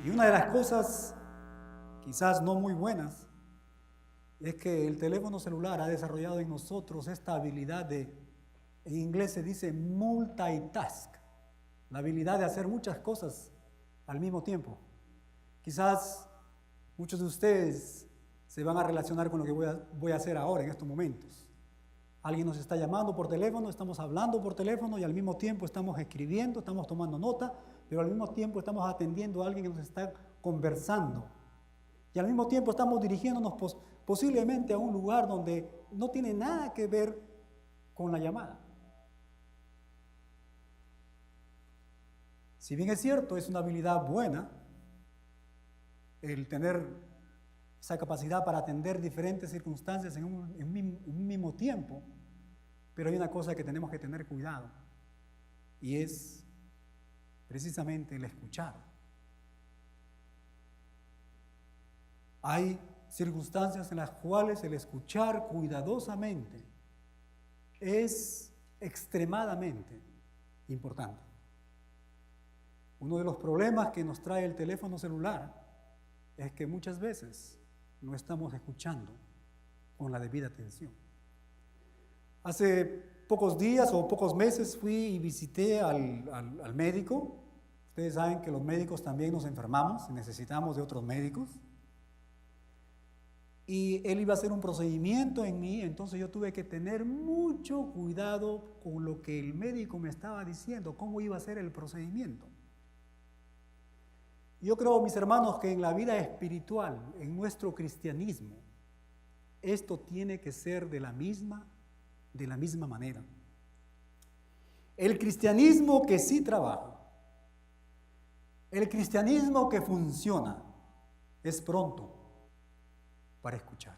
Y una de las cosas, quizás no muy buenas, es que el teléfono celular ha desarrollado en nosotros esta habilidad de, en inglés se dice multitask, la habilidad de hacer muchas cosas al mismo tiempo. Quizás muchos de ustedes se van a relacionar con lo que voy a hacer ahora, en estos momentos. Alguien nos está llamando por teléfono, estamos hablando por teléfono y al mismo tiempo estamos escribiendo, estamos tomando nota, pero al mismo tiempo estamos atendiendo a alguien que nos está conversando. Y al mismo tiempo estamos dirigiéndonos posiblemente a un lugar donde no tiene nada que ver con la llamada. Si bien es cierto, es una habilidad buena el tener esa capacidad para atender diferentes circunstancias en un mismo tiempo, pero hay una cosa que tenemos que tener cuidado y es precisamente el escuchar. Hay circunstancias en las cuales el escuchar cuidadosamente es extremadamente importante. Uno de los problemas que nos trae el teléfono celular es que muchas veces no estamos escuchando con la debida atención. Hace pocos días o pocos meses fui y visité al médico. Ustedes saben que los médicos también nos enfermamos y necesitamos de otros médicos. Y él iba a hacer un procedimiento en mí, entonces yo tuve que tener mucho cuidado con lo que el médico me estaba diciendo, cómo iba a ser el procedimiento. Yo creo, mis hermanos, que en la vida espiritual, en nuestro cristianismo, esto tiene que ser de la misma manera. El cristianismo que sí trabaja, el cristianismo que funciona, es pronto para escuchar.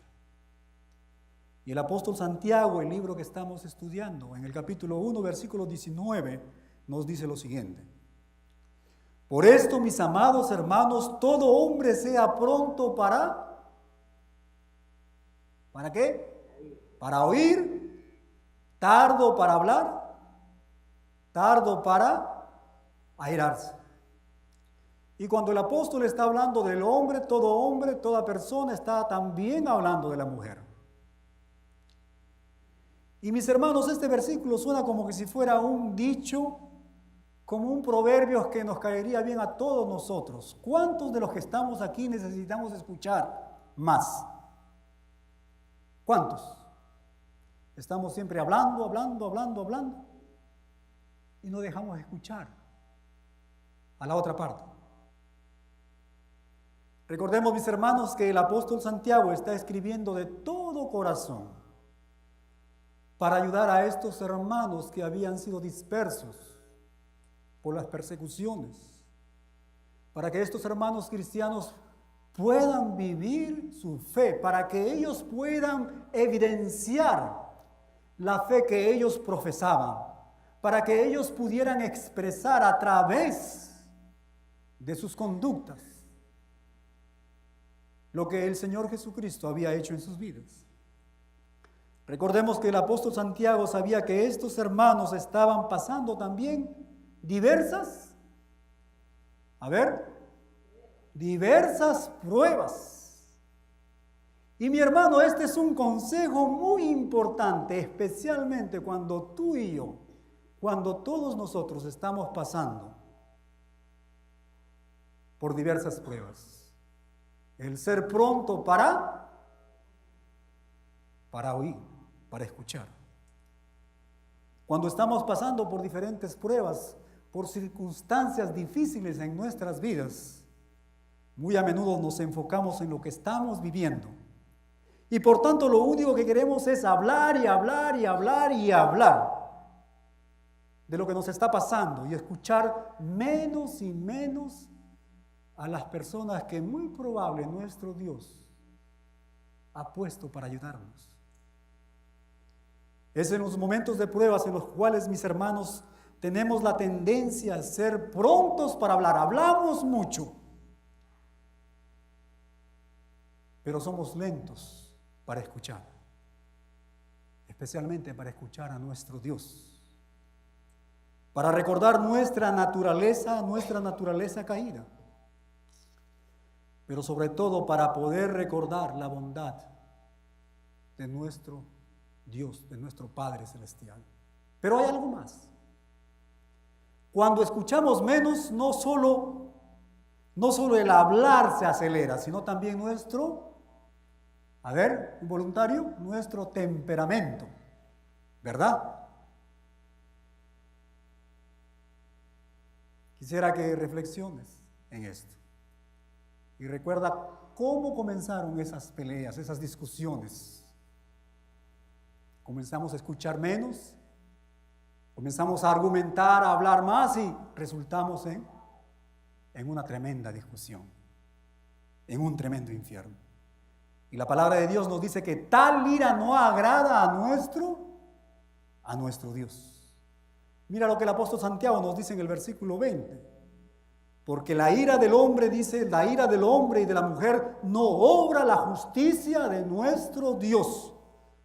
Y el apóstol Santiago, el libro que estamos estudiando, en el capítulo 1, versículo 19, nos dice lo siguiente: por esto, mis amados hermanos, todo hombre sea pronto ¿para qué? Para oír, tardo para hablar, tardo para airarse. Y cuando el apóstol está hablando del hombre, toda persona está también hablando de la mujer. Y mis hermanos, este versículo suena como que si fuera un dicho, como un proverbio que nos caería bien a todos nosotros. ¿Cuántos de los que estamos aquí necesitamos escuchar más? ¿Cuántos? Estamos siempre hablando y no dejamos escuchar a la otra parte. Recordemos, mis hermanos, que el apóstol Santiago está escribiendo de todo corazón para ayudar a estos hermanos que habían sido dispersos por las persecuciones, para que estos hermanos cristianos puedan vivir su fe, para que ellos puedan evidenciar la fe que ellos profesaban, para que ellos pudieran expresar a través de sus conductas lo que el Señor Jesucristo había hecho en sus vidas. Recordemos que el apóstol Santiago sabía que estos hermanos estaban pasando también diversas pruebas. Y mi hermano, este es un consejo muy importante, especialmente cuando tú y yo, cuando todos nosotros estamos pasando por diversas pruebas. El ser pronto para oír, para escuchar. Cuando estamos pasando por diferentes pruebas, por circunstancias difíciles en nuestras vidas, muy a menudo nos enfocamos en lo que estamos viviendo. Y por tanto lo único que queremos es hablar de lo que nos está pasando y escuchar menos y menos a las personas que muy probable nuestro Dios ha puesto para ayudarnos. Es en los momentos de pruebas en los cuales, mis hermanos, tenemos la tendencia a ser prontos para hablar. Hablamos mucho, pero somos lentos para escuchar, especialmente para escuchar a nuestro Dios, para recordar nuestra naturaleza caída. pero sobre todo para poder recordar la bondad de nuestro Dios, de nuestro Padre Celestial. Pero hay algo más. Cuando escuchamos menos, no solo el hablar se acelera, sino también involuntario, nuestro temperamento, ¿verdad? Quisiera que reflexiones en esto y recuerda cómo comenzaron esas peleas, esas discusiones. Comenzamos a escuchar menos, comenzamos a argumentar, a hablar más y resultamos en una tremenda discusión, en un tremendo infierno. Y la palabra de Dios nos dice que tal ira no agrada a nuestro Dios. Mira lo que el apóstol Santiago nos dice en el versículo 20. Porque la ira del hombre, dice, la ira del hombre y de la mujer no obra la justicia de nuestro Dios.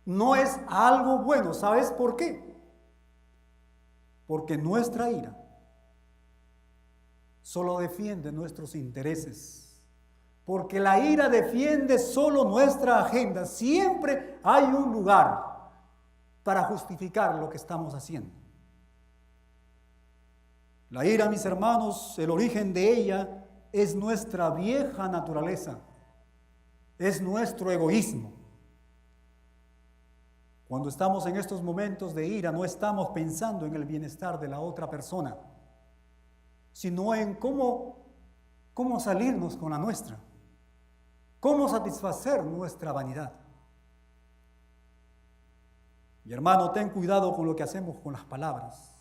No es algo bueno. ¿Sabes por qué? Porque nuestra ira solo defiende nuestros intereses. Porque la ira defiende solo nuestra agenda. Siempre hay un lugar para justificar lo que estamos haciendo. La ira, mis hermanos, el origen de ella es nuestra vieja naturaleza, es nuestro egoísmo. Cuando estamos en estos momentos de ira, no estamos pensando en el bienestar de la otra persona, sino en cómo salirnos con la nuestra, cómo satisfacer nuestra vanidad. Mi hermano, ten cuidado con lo que hacemos con las palabras.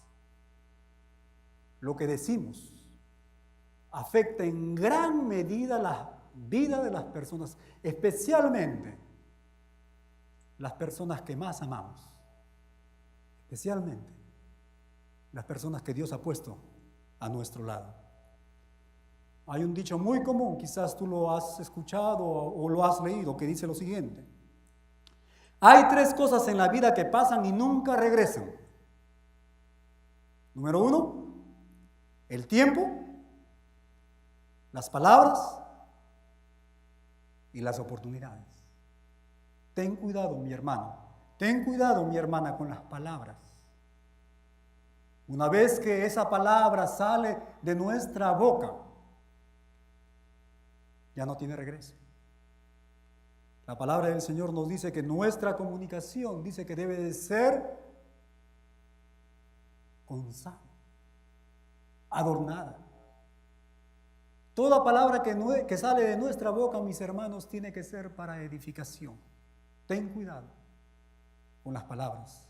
Lo que decimos afecta en gran medida la vida de las personas, especialmente las personas que más amamos, especialmente las personas que Dios ha puesto a nuestro lado. Hay un dicho muy común, quizás tú lo has escuchado o lo has leído, que dice lo siguiente: hay 3 cosas en la vida que pasan y nunca regresan. Número 1, el tiempo, las palabras y las oportunidades. Ten cuidado, mi hermano, ten cuidado, mi hermana, con las palabras. Una vez que esa palabra sale de nuestra boca, ya no tiene regreso. La palabra del Señor nos dice que nuestra comunicación, dice que debe de ser con sal, adornada. Toda palabra que sale de nuestra boca, mis hermanos, tiene que ser para edificación. Ten cuidado con las palabras.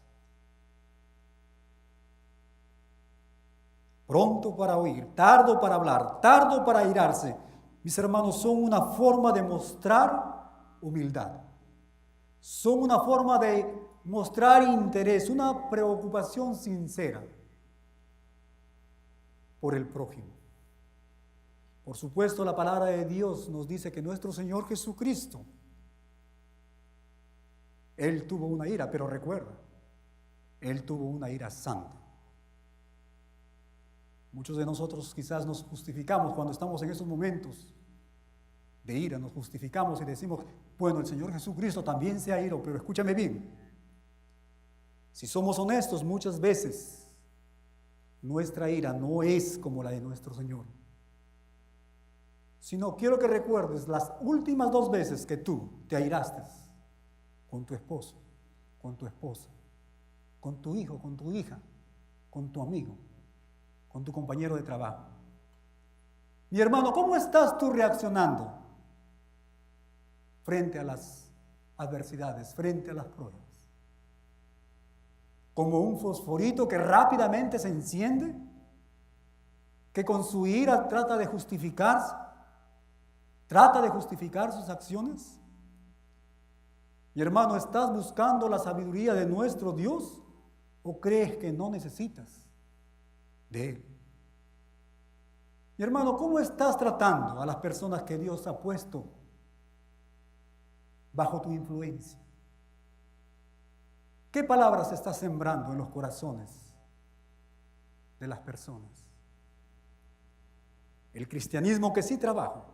Pronto para oír, tardo para hablar, tardo para airarse. Mis hermanos, son una forma de mostrar humildad. Son una forma de mostrar interés, una preocupación sincera por el prójimo. Por supuesto, la palabra de Dios nos dice que nuestro Señor Jesucristo, Él tuvo una ira, pero recuerda, Él tuvo una ira santa. Muchos de nosotros quizás nos justificamos cuando estamos en esos momentos de ira, nos justificamos y decimos, bueno, el Señor Jesucristo también se airó, pero escúchame bien, si somos honestos, muchas veces nuestra ira no es como la de nuestro Señor, sino quiero que recuerdes las últimas 2 veces que tú te airaste con tu esposo, con tu esposa, con tu hijo, con tu hija, con tu amigo, con tu compañero de trabajo. Mi hermano, ¿cómo estás tú reaccionando frente a las adversidades, frente a las pruebas? ¿Como un fosforito que rápidamente se enciende, que con su ira trata de justificar sus acciones? Mi hermano, ¿estás buscando la sabiduría de nuestro Dios o crees que no necesitas de Él? Mi hermano, ¿cómo estás tratando a las personas que Dios ha puesto bajo tu influencia? ¿Qué palabras estás sembrando en los corazones de las personas? El cristianismo que sí trabaja,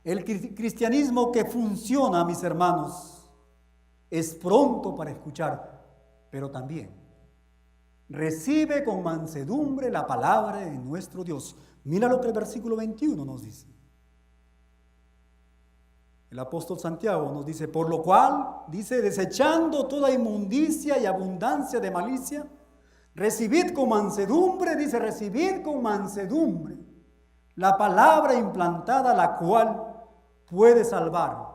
El cristianismo que funciona, mis hermanos, es pronto para escuchar, pero también recibe con mansedumbre la palabra de nuestro Dios. Mira lo que el versículo 21 nos dice. El apóstol Santiago nos dice, por lo cual, dice, desechando toda inmundicia y abundancia de malicia, recibid con mansedumbre, dice, recibid con mansedumbre la palabra implantada, la cual puede salvar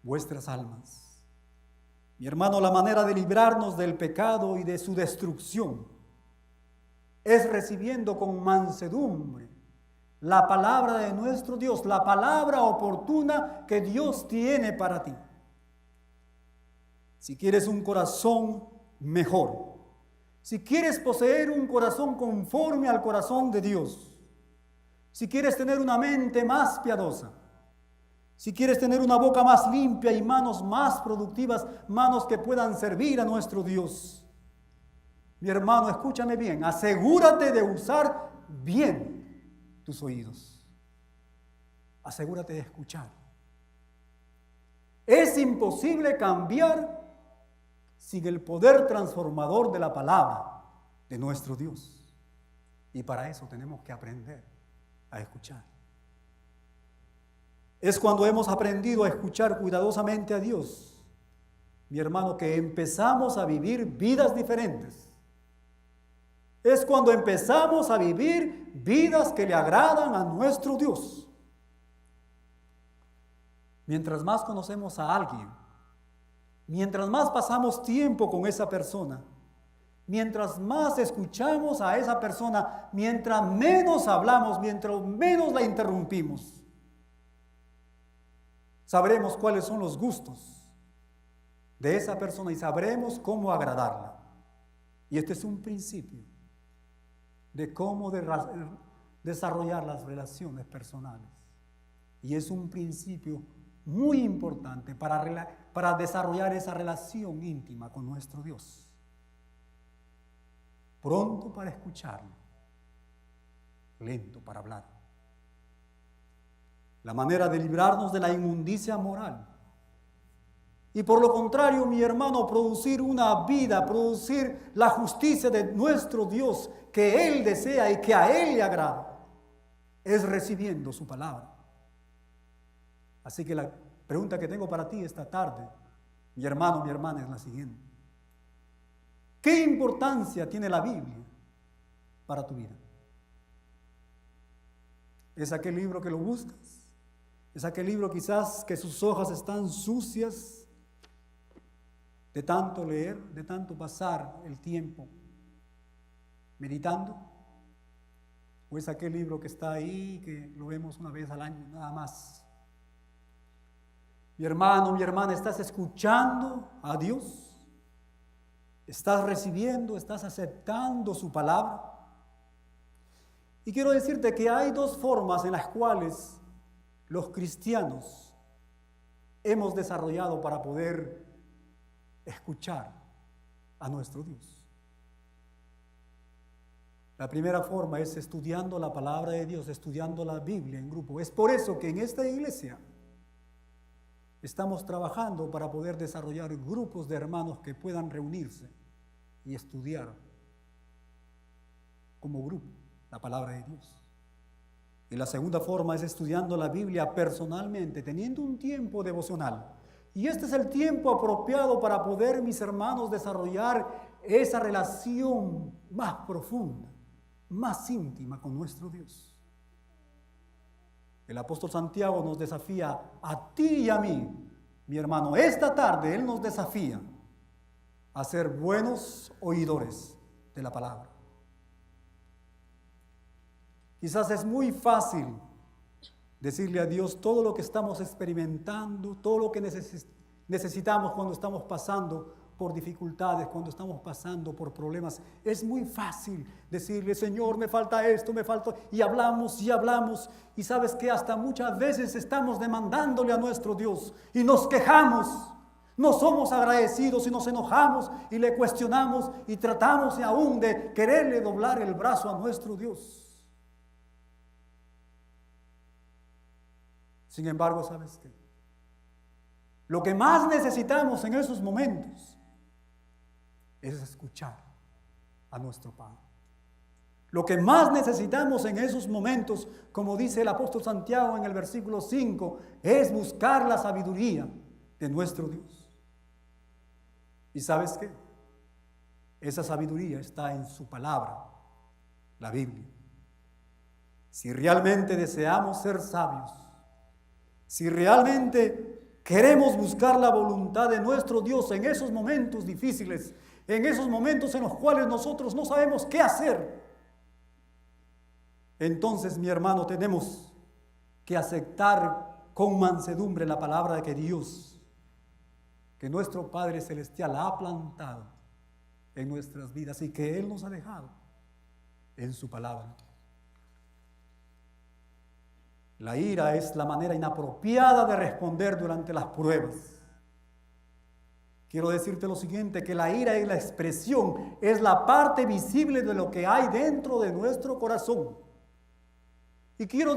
vuestras almas. Mi hermano, la manera de librarnos del pecado y de su destrucción es recibiendo con mansedumbre la palabra de nuestro Dios, la palabra oportuna que Dios tiene para ti. Si quieres un corazón mejor, si quieres poseer un corazón conforme al corazón de Dios, si quieres tener una mente más piadosa, si quieres tener una boca más limpia y manos más productivas, manos que puedan servir a nuestro Dios, mi hermano, escúchame bien, asegúrate de usar bien tus oídos. Asegúrate de escuchar. Es imposible cambiar sin el poder transformador de la palabra de nuestro Dios. Y para eso tenemos que aprender a escuchar. Es cuando hemos aprendido a escuchar cuidadosamente a Dios, mi hermano, que empezamos a vivir vidas diferentes. Es cuando empezamos a vivir vidas que le agradan a nuestro Dios. Mientras más conocemos a alguien, mientras más pasamos tiempo con esa persona, mientras más escuchamos a esa persona, mientras menos hablamos, mientras menos la interrumpimos, sabremos cuáles son los gustos de esa persona y sabremos cómo agradarla. Y este es un principio de cómo desarrollar las relaciones personales. Y es un principio muy importante para desarrollar esa relación íntima con nuestro Dios. Pronto para escucharlo, lento para hablar. La manera de librarnos de la inmundicia moral. Y por lo contrario, mi hermano, producir una vida, producir la justicia de nuestro Dios que Él desea y que a Él le agrada, es recibiendo su palabra. Así que la pregunta que tengo para ti esta tarde, mi hermano, mi hermana, es la siguiente. ¿Qué importancia tiene la Biblia para tu vida? ¿Es aquel libro que lo buscas? ¿Es aquel libro quizás que sus hojas están sucias de tanto leer, de tanto pasar el tiempo meditando? ¿O es aquel libro que está ahí, que lo vemos una vez al año, nada más? Mi hermano, mi hermana, ¿estás escuchando a Dios? ¿Estás recibiendo, estás aceptando su palabra? Y quiero decirte que hay dos formas en las cuales los cristianos hemos desarrollado para poder escuchar a nuestro Dios. La primera forma es estudiando la palabra de Dios, estudiando la Biblia en grupo. Es por eso que en esta iglesia estamos trabajando para poder desarrollar grupos de hermanos que puedan reunirse y estudiar como grupo la palabra de Dios. Y la segunda forma es estudiando la Biblia personalmente, teniendo un tiempo devocional. Y este es el tiempo apropiado para poder, mis hermanos, desarrollar esa relación más profunda, más íntima con nuestro Dios. El apóstol Santiago nos desafía a ti y a mí, mi hermano. Esta tarde Él nos desafía a ser buenos oidores de la palabra. Quizás es muy fácil decirle a Dios todo lo que estamos experimentando, todo lo que necesitamos cuando estamos pasando por dificultades, cuando estamos pasando por problemas. Es muy fácil decirle, Señor, me falta esto, me falta... Y hablamos, y sabes que hasta muchas veces estamos demandándole a nuestro Dios y nos quejamos. No somos agradecidos y nos enojamos y le cuestionamos y tratamos aún de quererle doblar el brazo a nuestro Dios. Sin embargo, ¿sabes qué? Lo que más necesitamos en esos momentos es escuchar a nuestro Padre. Lo que más necesitamos en esos momentos, como dice el apóstol Santiago en el versículo 5, es buscar la sabiduría de nuestro Dios. ¿Y sabes qué? Esa sabiduría está en su palabra, la Biblia. Si realmente deseamos ser sabios, si realmente queremos buscar la voluntad de nuestro Dios en esos momentos difíciles, en esos momentos en los cuales nosotros no sabemos qué hacer, entonces, mi hermano, tenemos que aceptar con mansedumbre la palabra de que Dios, que nuestro Padre Celestial ha plantado en nuestras vidas y que Él nos ha dejado en su palabra. La ira es la manera inapropiada de responder durante las pruebas. Quiero decirte lo siguiente, que la ira es la expresión, es la parte visible de lo que hay dentro de nuestro corazón. Y quiero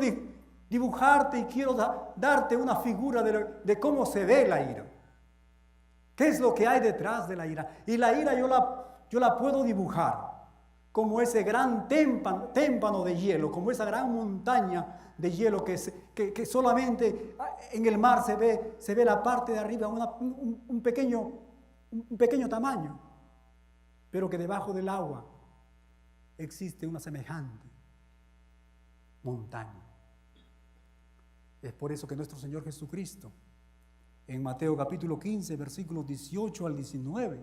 dibujarte y quiero darte una figura de cómo se ve la ira. ¿Qué es lo que hay detrás de la ira? Y la ira yo la puedo dibujar como ese gran témpano de hielo, como esa gran montaña de hielo que solamente en el mar se ve la parte de arriba, un pequeño tamaño, pero que debajo del agua existe una semejante montaña. Es por eso que nuestro Señor Jesucristo, en Mateo capítulo 15, versículos 18 al 19,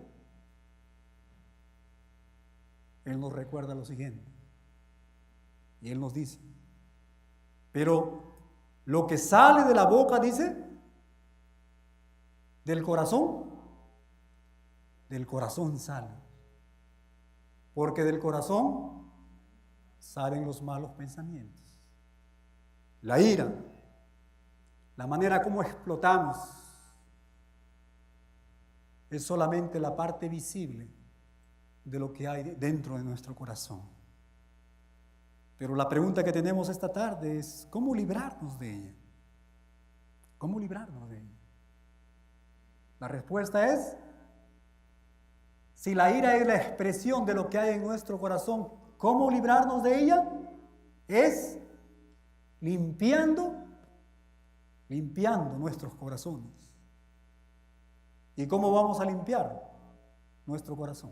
Él nos recuerda lo siguiente. Y Él nos dice, pero lo que sale de la boca, dice, del corazón sale. Porque del corazón salen los malos pensamientos. La ira, la manera como explotamos, es solamente la parte visible de lo que hay dentro de nuestro corazón. Pero la pregunta que tenemos esta tarde es, ¿cómo librarnos de ella? ¿Cómo librarnos de ella? La respuesta es, si la ira es la expresión de lo que hay en nuestro corazón, ¿cómo librarnos de ella? Es limpiando nuestros corazones. ¿Y cómo vamos a limpiar nuestro corazón?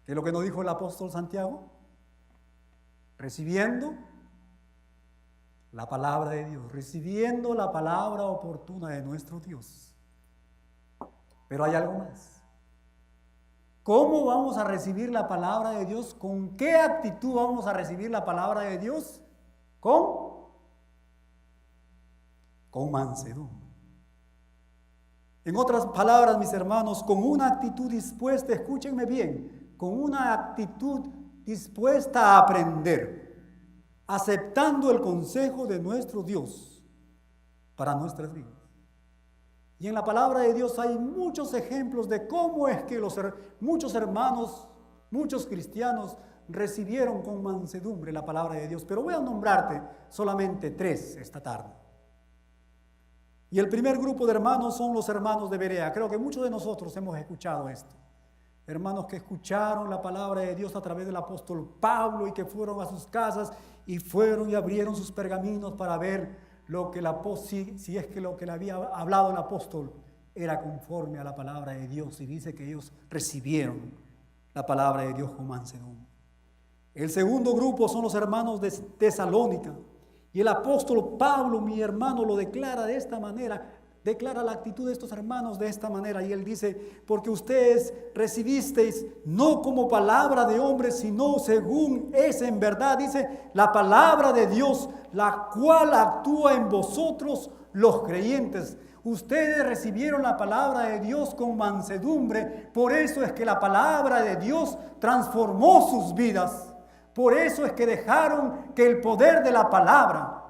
¿Qué es lo que nos dijo el apóstol Santiago? Recibiendo la palabra de Dios, recibiendo la palabra oportuna de nuestro Dios. Pero hay algo más. ¿Cómo vamos a recibir la palabra de Dios? ¿Con qué actitud vamos a recibir la palabra de Dios? Con mansedumbre. En otras palabras, mis hermanos, con una actitud dispuesta, escúchenme bien, con una actitud dispuesta a aprender, aceptando el consejo de nuestro Dios para nuestras vidas. Y en la palabra de Dios hay muchos ejemplos de cómo es que muchos hermanos, muchos cristianos recibieron con mansedumbre la palabra de Dios. Pero voy a nombrarte solamente 3 esta tarde. Y el primer grupo de hermanos son los hermanos de Berea. Creo que muchos de nosotros hemos escuchado esto. Hermanos que escucharon la palabra de Dios a través del apóstol Pablo y que fueron a sus casas y fueron y abrieron sus pergaminos para ver lo que si es que lo que le había hablado el apóstol era conforme a la palabra de Dios, y dice que ellos recibieron la palabra de Dios con mansedumbre. El segundo grupo son los hermanos de Tesalónica, y el apóstol Pablo, mi hermano, lo declara de esta manera, declara la actitud de estos hermanos de esta manera, y él dice, porque ustedes recibisteis no como palabra de hombres, sino según es en verdad, dice, la palabra de Dios, la cual actúa en vosotros los creyentes. Ustedes recibieron la palabra de Dios con mansedumbre, por eso es que la palabra de Dios transformó sus vidas, por eso es que dejaron que el poder de la palabra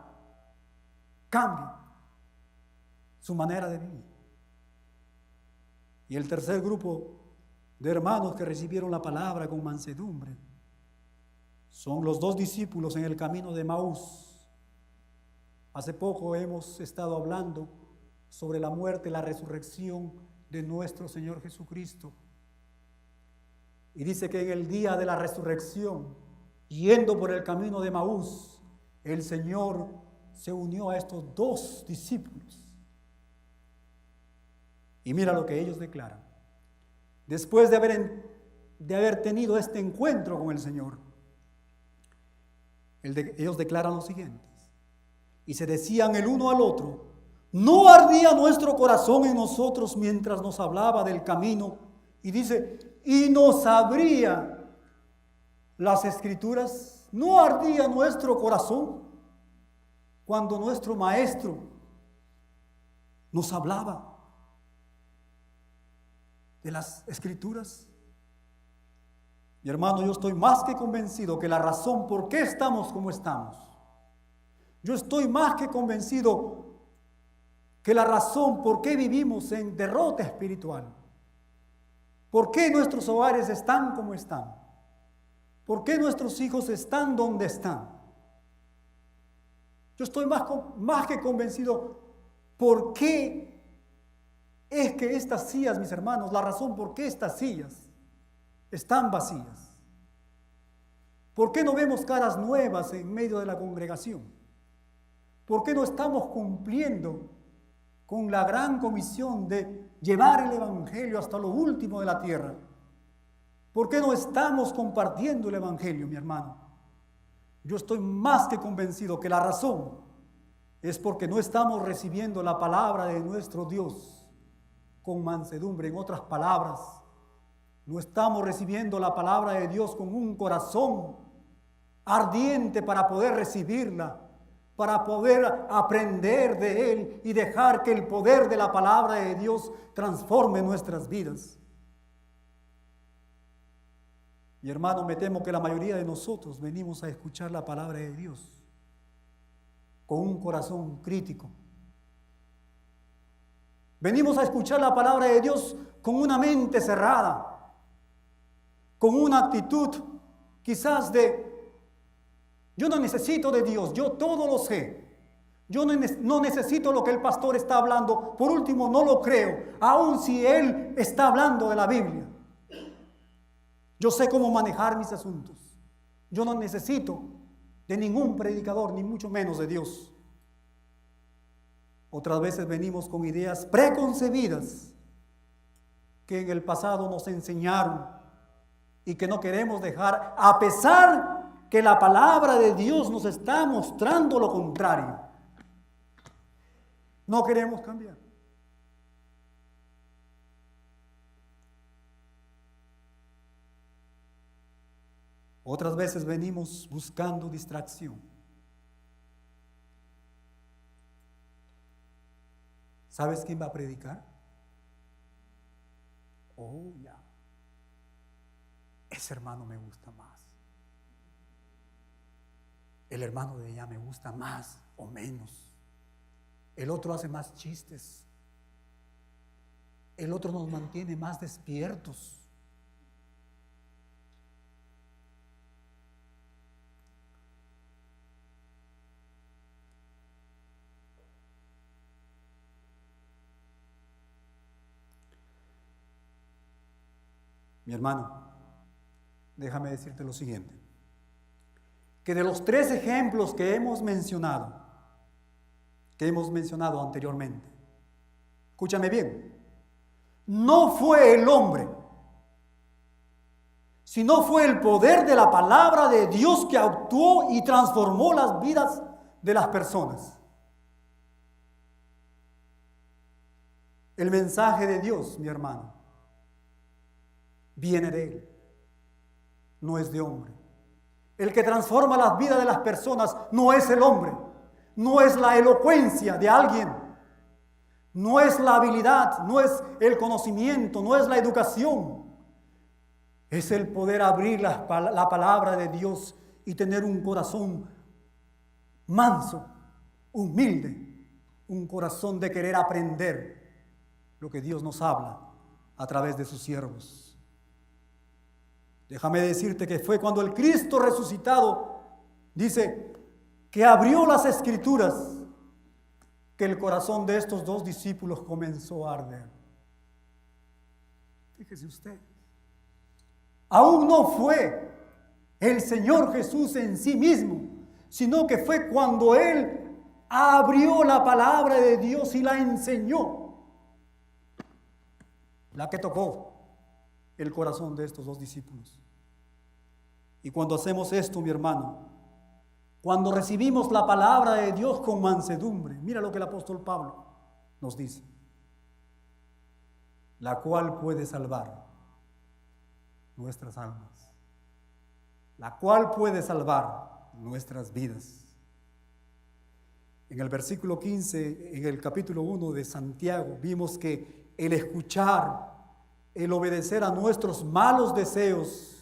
cambie su manera de vivir. Y el tercer grupo de hermanos que recibieron la palabra con mansedumbre son los 2 discípulos en el camino de Emaús, Hace poco hemos estado hablando sobre la muerte y la resurrección de nuestro Señor Jesucristo. Y dice que en el día de la resurrección, yendo por el camino de Maús, el Señor se unió a estos dos discípulos. Y mira lo que ellos declaran. Después de haber tenido este encuentro con el Señor, ellos declaran lo siguiente. Y se decían el uno al otro: ¿no ardía nuestro corazón en nosotros mientras nos hablaba del camino? Y dice, y nos abría las Escrituras. ¿No ardía nuestro corazón cuando nuestro Maestro nos hablaba de las Escrituras? Mi hermano, yo estoy más que convencido que la razón por qué estamos como estamos, yo estoy más que convencido que la razón por qué vivimos en derrota espiritual, por qué nuestros hogares están como están, por qué nuestros hijos están donde están, yo estoy más que convencido por qué es que estas sillas, mis hermanos, la razón por qué estas sillas están vacías. ¿Por qué no vemos caras nuevas en medio de la congregación? ¿Por qué no estamos cumpliendo con la gran comisión de llevar el Evangelio hasta lo último de la tierra? ¿Por qué no estamos compartiendo el Evangelio, mi hermano? Yo estoy más que convencido que la razón es porque no estamos recibiendo la palabra de nuestro Dios con mansedumbre. En otras palabras, no estamos recibiendo la palabra de Dios con un corazón ardiente para poder recibirla, para poder aprender de Él y dejar que el poder de la palabra de Dios transforme nuestras vidas. Mi hermano, me temo que la mayoría de nosotros venimos a escuchar la palabra de Dios con un corazón crítico. Venimos a escuchar la palabra de Dios con una mente cerrada, con una actitud quizás de: yo no necesito de Dios, yo todo lo sé. Yo no necesito lo que el pastor está hablando. Por último, no lo creo, aun si él está hablando de la Biblia. Yo sé cómo manejar mis asuntos. Yo no necesito de ningún predicador, ni mucho menos de Dios. Otras veces venimos con ideas preconcebidas que en el pasado nos enseñaron y que no queremos dejar, a pesar que la palabra de Dios nos está mostrando lo contrario. No queremos cambiar. Otras veces venimos buscando distracción. ¿Sabes quién va a predicar? Oh, ya. Ese hermano me gusta más. El hermano de ella me gusta más o menos. El otro hace más chistes. El otro nos mantiene más despiertos. Mi hermano, déjame decirte lo siguiente. Que de los 3 ejemplos que hemos mencionado anteriormente, escúchame bien, no fue el hombre, sino fue el poder de la palabra de Dios que actuó y transformó las vidas de las personas. El mensaje de Dios, mi hermano, viene de Él, no es de hombre. El que transforma las vidas de las personas no es el hombre, no es la elocuencia de alguien, no es la habilidad, no es el conocimiento, no es la educación. Es el poder abrir la palabra de Dios y tener un corazón manso, humilde, un corazón de querer aprender lo que Dios nos habla a través de sus siervos. Déjame decirte que fue cuando el Cristo resucitado dice que abrió las Escrituras que el corazón de estos dos discípulos comenzó a arder. Fíjese usted, aún no fue el Señor Jesús en sí mismo, sino que fue cuando Él abrió la palabra de Dios y la enseñó, la que tocó el corazón de estos dos discípulos. Y cuando hacemos esto, mi hermano, cuando recibimos la palabra de Dios con mansedumbre, mira lo que el apóstol Pablo nos dice, la cual puede salvar nuestras almas, la cual puede salvar nuestras vidas. En el versículo 15, en el capítulo 1 de Santiago, vimos que el escuchar, el obedecer a nuestros malos deseos,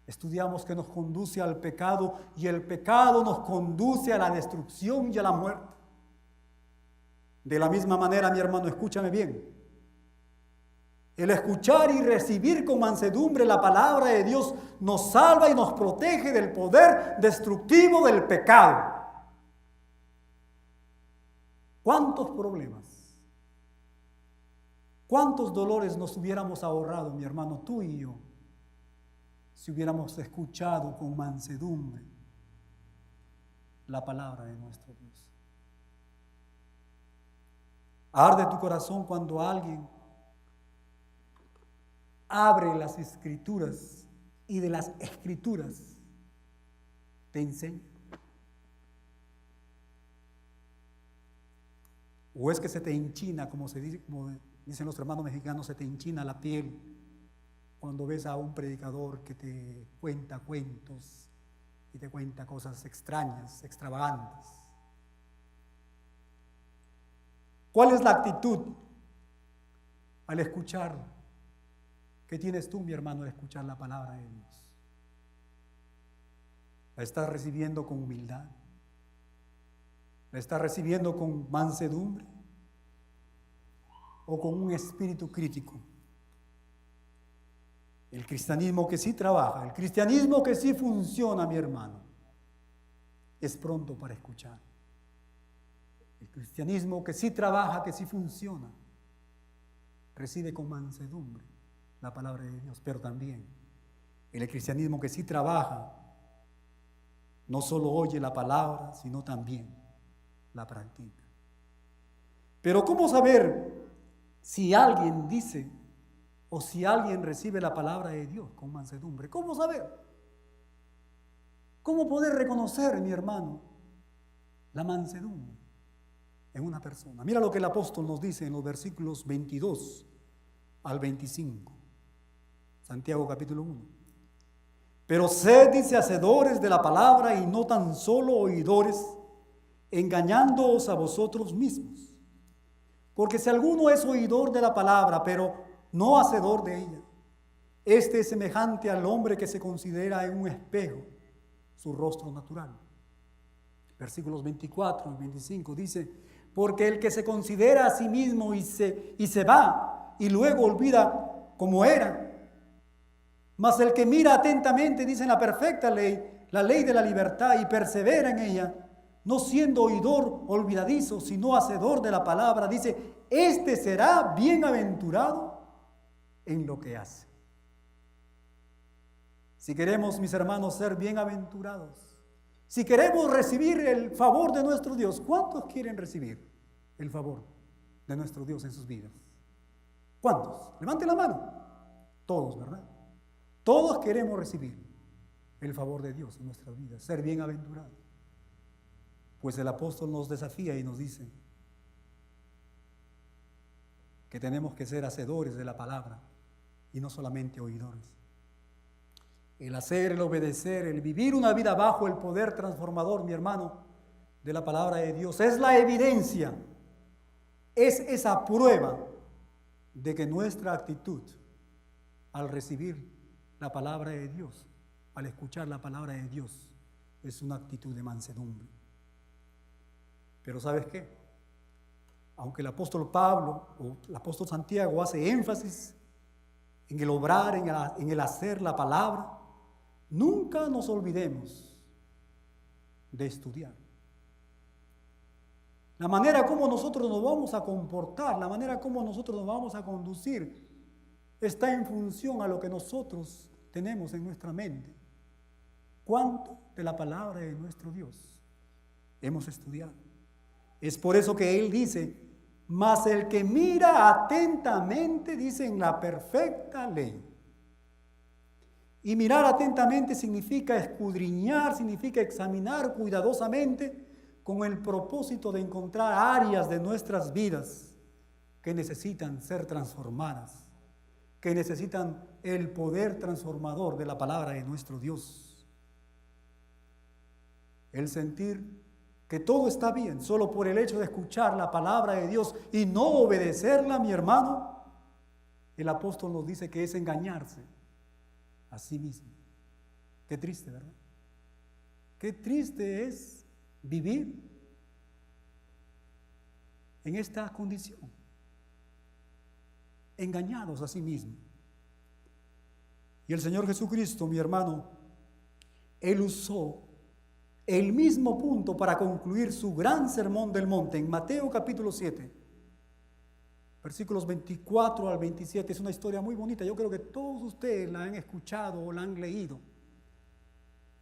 estudiamos que nos conduce al pecado y el pecado nos conduce a la destrucción y a la muerte. De la misma manera, mi hermano, escúchame bien. El escuchar y recibir con mansedumbre la palabra de Dios nos salva y nos protege del poder destructivo del pecado. ¿Cuántos problemas? ¿Cuántos dolores nos hubiéramos ahorrado, mi hermano, tú y yo, si hubiéramos escuchado con mansedumbre la palabra de nuestro Dios? Arde tu corazón cuando alguien abre las escrituras y de las escrituras te enseña. ¿O es que se te hinchina, como dicen los hermanos mexicanos, se te hinchina la piel cuando ves a un predicador que te cuenta cuentos y te cuenta cosas extrañas, extravagantes? ¿Cuál es la actitud al escuchar? ¿Qué tienes tú, mi hermano, al escuchar la palabra de Dios? ¿La estás recibiendo con humildad? ¿La estás recibiendo con mansedumbre? ¿O con un espíritu crítico? El cristianismo que sí trabaja, el cristianismo que sí funciona, mi hermano, es pronto para escuchar. El cristianismo que sí trabaja, que sí funciona, recibe con mansedumbre la palabra de Dios, pero también el cristianismo que sí trabaja, no solo oye la palabra, sino también la practica. Pero ¿cómo saber si alguien dice o si alguien recibe la palabra de Dios con mansedumbre? ¿Cómo saber? ¿Cómo poder reconocer, mi hermano, la mansedumbre en una persona? Mira lo que el apóstol nos dice en los versículos 22 al 25. Santiago capítulo 1. Pero sed, dice, hacedores de la palabra y no tan solo oidores, engañándoos a vosotros mismos. Porque si alguno es oidor de la palabra, pero no hacedor de ella, este es semejante al hombre que se considera en un espejo su rostro natural. Versículos 24 y 25 dice, porque el que se considera a sí mismo y se va y luego olvida como era, mas el que mira atentamente, dice, en la perfecta ley, la ley de la libertad, y persevera en ella, no siendo oidor olvidadizo, sino hacedor de la palabra, dice, este será bienaventurado en lo que hace. Si queremos, mis hermanos, ser bienaventurados, si queremos recibir el favor de nuestro Dios, ¿cuántos quieren recibir el favor de nuestro Dios en sus vidas? ¿Cuántos? Levanten la mano. Todos, ¿verdad? Todos queremos recibir el favor de Dios en nuestras vidas, ser bienaventurados. Pues el apóstol nos desafía y nos dice que tenemos que ser hacedores de la palabra y no solamente oidores. El hacer, el obedecer, el vivir una vida bajo el poder transformador, mi hermano, de la palabra de Dios, es la evidencia, es esa prueba de que nuestra actitud al recibir la palabra de Dios, al escuchar la palabra de Dios, es una actitud de mansedumbre. Pero ¿sabes qué? Aunque el apóstol Pablo o el apóstol Santiago hace énfasis en el obrar, en el hacer la palabra, nunca nos olvidemos de estudiar. La manera como nosotros nos vamos a comportar, la manera como nosotros nos vamos a conducir, está en función a lo que nosotros tenemos en nuestra mente. ¿Cuánto de la palabra de nuestro Dios hemos estudiado? Es por eso que Él dice, mas el que mira atentamente, dice, en la perfecta ley. Y mirar atentamente significa escudriñar, significa examinar cuidadosamente con el propósito de encontrar áreas de nuestras vidas que necesitan ser transformadas, que necesitan el poder transformador de la palabra de nuestro Dios. El sentir que todo está bien solo por el hecho de escuchar la palabra de Dios y no obedecerla, mi hermano, el apóstol nos dice que es engañarse a sí mismo. Qué triste, ¿verdad? Qué triste es vivir en esta condición, engañados a sí mismos. Y el Señor Jesucristo, mi hermano, Él usó el mismo punto para concluir su gran sermón del monte en Mateo capítulo 7, versículos 24 al 27. Es una historia muy bonita, yo creo que todos ustedes la han escuchado o la han leído.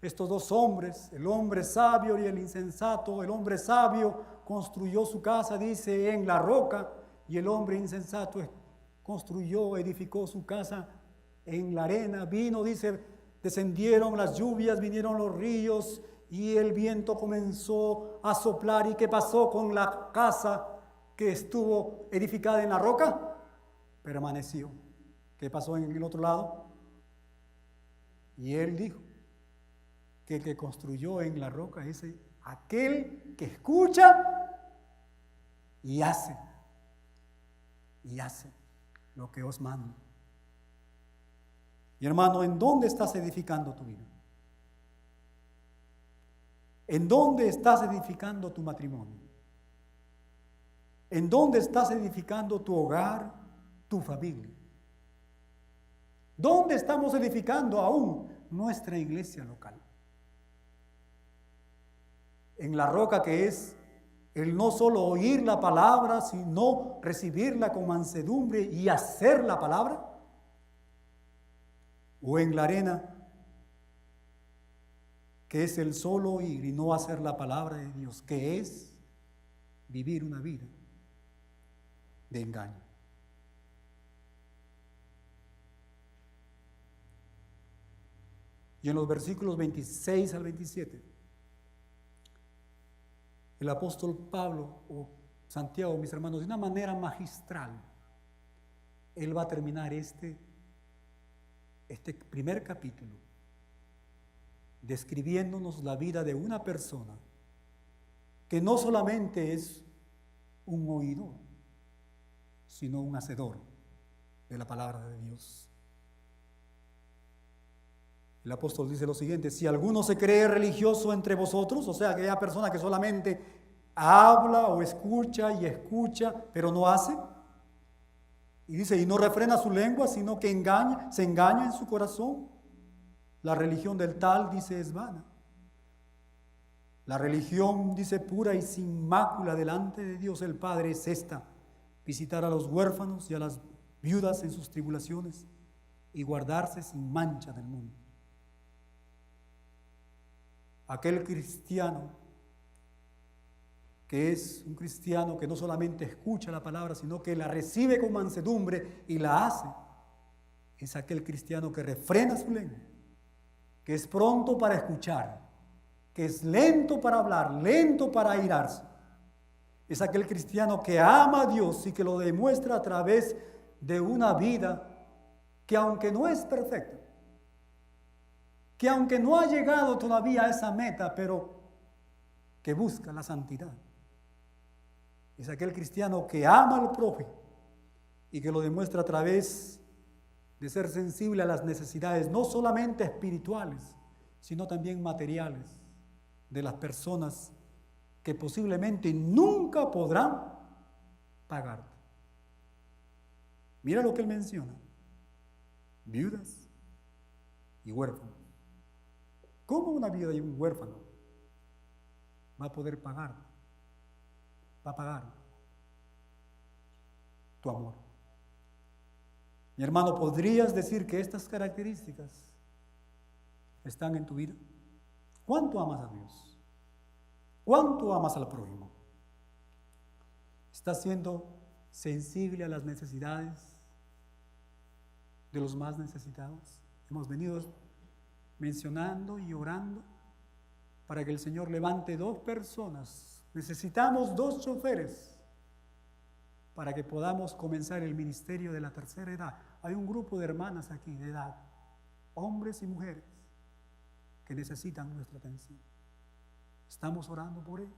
Estos dos hombres, el hombre sabio y el insensato. El hombre sabio construyó su casa, dice, en la roca, y el hombre insensato edificó su casa en la arena. Vino, dice, descendieron las lluvias, vinieron los ríos, y el viento comenzó a soplar. ¿Y qué pasó con la casa que estuvo edificada en la roca? Permaneció. ¿Qué pasó en el otro lado? Y él dijo que el que construyó en la roca es aquel que escucha y hace lo que os mando. Y hermano, ¿en dónde estás edificando tu vida? ¿En dónde estás edificando tu matrimonio? ¿En dónde estás edificando tu hogar, tu familia? ¿Dónde estamos edificando aún nuestra iglesia local? En la roca, que es el no solo oír la palabra, sino recibirla con mansedumbre y hacer la palabra. O en la arena, que es el solo oír y no hacer la palabra de Dios, que es vivir una vida de engaño. Y en los versículos 26 al 27, el apóstol Pablo o Santiago, mis hermanos, de una manera magistral, él va a terminar este primer capítulo describiéndonos la vida de una persona que no solamente es un oidor, sino un hacedor de la palabra de Dios. El apóstol dice lo siguiente: si alguno se cree religioso entre vosotros, o sea, aquella persona que solamente habla o escucha y escucha, pero no hace, y dice, y no refrena su lengua, sino que se engaña en su corazón, la religión del tal, dice, es vana. La religión, dice, pura y sin mácula delante de Dios el Padre es esta: visitar a los huérfanos y a las viudas en sus tribulaciones y guardarse sin mancha del mundo. Aquel cristiano que es un cristiano que no solamente escucha la palabra, sino que la recibe con mansedumbre y la hace, es aquel cristiano que refrena su lengua, que es pronto para escuchar, que es lento para hablar, lento para airarse. Es aquel cristiano que ama a Dios y que lo demuestra a través de una vida que, aunque no es perfecta, que aunque no ha llegado todavía a esa meta, pero que busca la santidad. Es aquel cristiano que ama al prójimo y que lo demuestra a través de ser sensible a las necesidades, no solamente espirituales, sino también materiales de las personas que posiblemente nunca podrán pagar. Mira lo que él menciona: viudas y huérfanos. ¿Cómo una viuda y un huérfano va a poder pagar va a pagar tu amor. Mi hermano, ¿podrías decir que estas características están en tu vida? ¿Cuánto amas a Dios? ¿Cuánto amas al prójimo? ¿Estás siendo sensible a las necesidades de los más necesitados? Hemos venido mencionando y orando para que el Señor levante 2 personas. Necesitamos 2 choferes para que podamos comenzar el ministerio de la tercera edad. Hay un grupo de hermanas aquí de edad, hombres y mujeres, que necesitan nuestra atención. Estamos orando por ellos.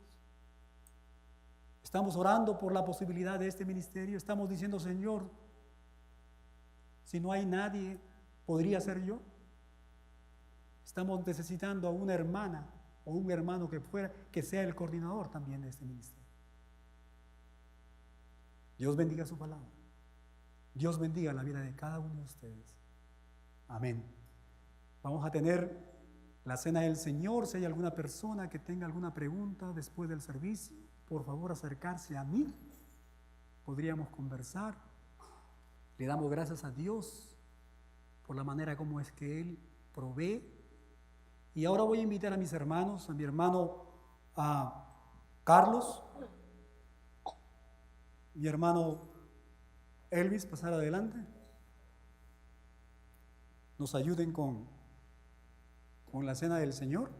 Estamos orando por la posibilidad de este ministerio. Estamos diciendo, Señor, si no hay nadie, ¿podría ser yo? Estamos necesitando a una hermana o un hermano que sea el coordinador también de este ministerio. Dios bendiga su palabra. Dios bendiga la vida de cada uno de ustedes. Amén. Vamos a tener la cena del Señor. Si hay alguna persona que tenga alguna pregunta después del servicio, por favor acercarse a mí. Podríamos conversar. Le damos gracias a Dios por la manera como es que Él provee. Y ahora voy a invitar a mis hermanos, a mi hermano Carlos, mi hermano Elvis, pasar adelante. Nos ayuden con la cena del Señor.